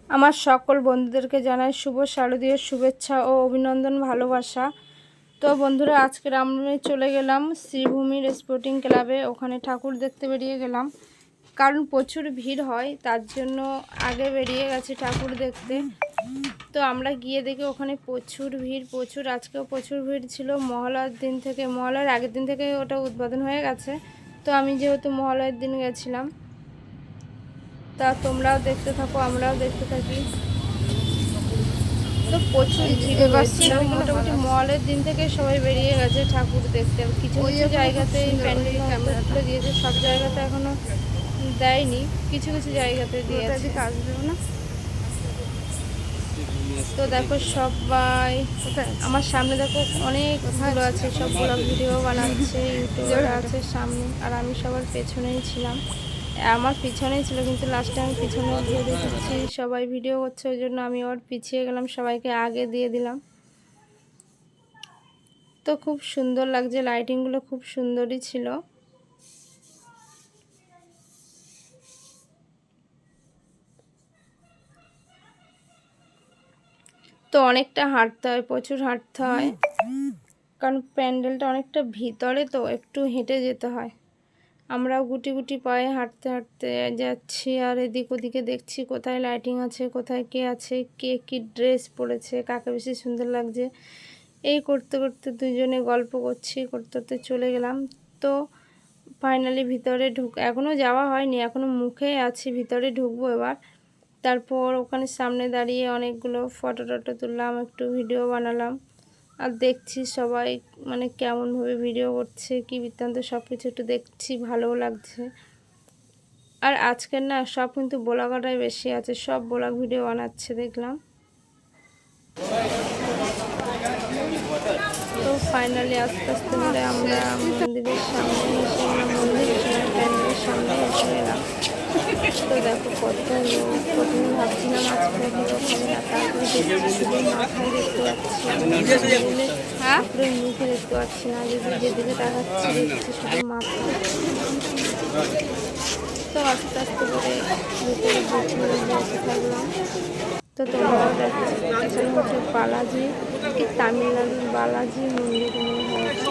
আমার সকল বন্ধুদেরকে জানাই শুভ শারদীয় শুভেচ্ছা ও অভিনন্দন, ভালোবাসা। তো বন্ধুরা, আজকের আমি চলে গেলাম শ্রীভূমির স্পোর্টিং ক্লাবে। ওখানে ঠাকুর দেখতে বেরিয়ে গেলাম, কারণ প্রচুর ভিড় হয়, তার জন্য আগে বেরিয়ে গেছে ঠাকুর দেখতে। তো আমরা গিয়ে দেখি ওখানে প্রচুর ভিড়, আজকেও প্রচুর ভিড় ছিল। মহালয়ার আগের দিন থেকে ওটা উদ্বোধন হয়ে গেছে। তো আমি যেহেতু মহালয়ার দিন গেছিলাম, তা তোমরাও দেখতে থাকো, আমরাও দেখতে থাকি। তো প্রচুর ভিড় হয়েছিল, মোটামুটি মহলের দিন থেকে সবাই বেরিয়ে গেছে ঠাকুর দেখতে। কিছু কিছু জায়গাতে প্যান্ডেল খুলে দিয়েছে, সব জায়গাতে এখনো দেয়নি, কিছু কিছু জায়গাতে দিয়েছে। না তো দেখো সবাই আমার সামনে, দেখো অনেক ভালো আছে, সব ব্লগ ভিডিও বানাচ্ছে, ইউটিউবার আছে সামনে, আর আমি সবার পেছনেই ছিলাম। আমার পিছনেই ছিল, কিন্তু লাস্টে আমি পিছনে গিয়ে দেখেছি সবাই ভিডিও করছে, ওই জন্য আমি ওর পিছিয়ে গেলাম, সবাইকে আগে দিয়ে দিলাম। তো খুব সুন্দর লাগছে, লাইটিংগুলো খুব সুন্দরই ছিল। তো অনেকটা হাঁটতে হয়, প্রচুর হাঁটতে হয়, কারণ প্যান্ডেলটা অনেকটা ভিতরে, তো একটু হেঁটে যেতে হয়। আমরাও গুটি গুটি পায়ে হাঁটতে হাঁটতে যাচ্ছি, আর এদিক ওদিকে দেখছি কোথায় লাইটিং আছে, কোথায় কে আছে, কে কী ড্রেস পরেছে, কাকে বেশি সুন্দর লাগছে। এই করতে করতে দুজনে গল্প করতে করতে চলে গেলাম। তো ফাইনালি ভিতরে এখনও যাওয়া হয়নি, এখনও মুখে আছি, ভিতরে ঢুকবো এবার। তারপর ওখানে সামনে দাঁড়িয়ে অনেকগুলো ফটো টটো তুললাম, একটু ভিডিও বানালাম, আর দেখছি সবাই মানে কেমনভাবে ভিডিও করছে, কি বৃত্তান্ত, সব কিছু একটু দেখছি, ভালোও লাগছে। আর আজকের না সব কিন্তু ব্লগাররাই বেশি আছে, সব ব্লগ ভিডিও বানাচ্ছে দেখলাম। তো ফাইনালি আস্তে আস্তে করে আমরা মন্দিরের সামনে এসে গেলাম, প্যান্ডেলের সামনে এসে গেলাম। তো দেখো কত লোক, প্রথমে ভাবছিলাম আজকে ভিডিও হবে না, তারপরে শুধু মাথায় দেখতে পাচ্ছি, পুরো মুখে দেখতে পাচ্ছি না, যেদিকে তাকাচ্ছি দেখছি শুধু মাথা। তো আস্তে আস্তে করে যেতে থাকলাম। তো তোমরাও দেখছি, এখানে হচ্ছে বালাজি, কি তামিলনাড়ুর বালাজি মন্দির হয়েছে।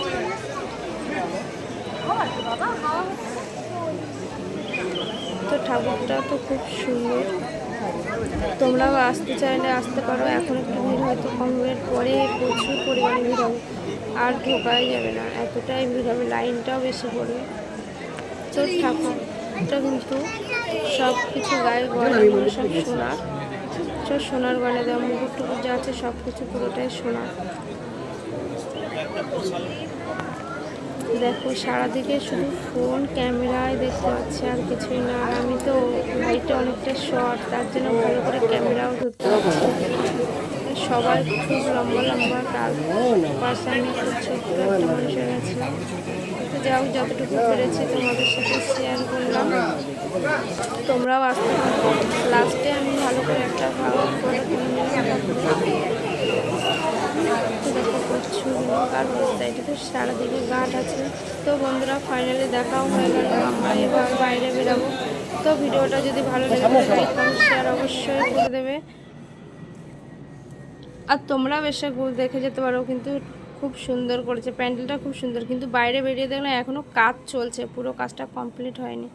তো ঠাকুরটা তো খুব সুন্দর, তোমরাও আসতে চাইলে আসতে পারো। এখন একটু ভিড় হয়তো কম, ভিড়ের পরে প্রচুর পরিমাণে ভিড় হবে, আর ঢোকাই যাবে না, এতটাই ভিড় হবে, লাইনটাও বেশি পড়বে। তো ঠাকুরটা কিন্তু সব কিছু গায়ে গয়নাগুলো সব সোনার গয়না দেওয়া, মুকুট টুকুর যা আছে সব কিছু পুরোটাই সোনার। দেখো সারাদিকে শুধু ফোন ক্যামেরায় দেখতে পাচ্ছি, আর কিছুই না। আর আমি তো লাইটটা অনেকটা শর্ট, তার জন্য ভালো করে ক্যামেরাও ধরতে পারছি। সবাই খুব লম্বা লম্বা, তার পাশে আমি খুব ছোট্ট একটা মানুষের গেছিলাম। তো যাও, যতটুকু পেরেছি তোমাদের সাথে শেয়ার করলাম, তোমরাও আসতে পারো। লাস্টে আমি ভালো করে একটা ভালো করে প্রচুর লোক, আর ওই সাইডে তো সারাদিকে ঘাট আছে। তো বন্ধুরা, ফাইনালি দেখাও হয়ে গেল, আমরা এবার বাইরে বেরাবো। তো ভিডিওটা যদি ভালো লেগে থাকে লাইক কমেন্ট শেয়ার অবশ্যই করে দেবে, আর তোমরাও এসে দেখে যেতে পারো। কিন্তু খুব সুন্দর করেছে প্যান্ডেলটা, খুব সুন্দর। কিন্তু বাইরে বেরিয়ে দেখলাম এখনও কাজ চলছে, পুরো কাজটা কমপ্লিট হয়নি।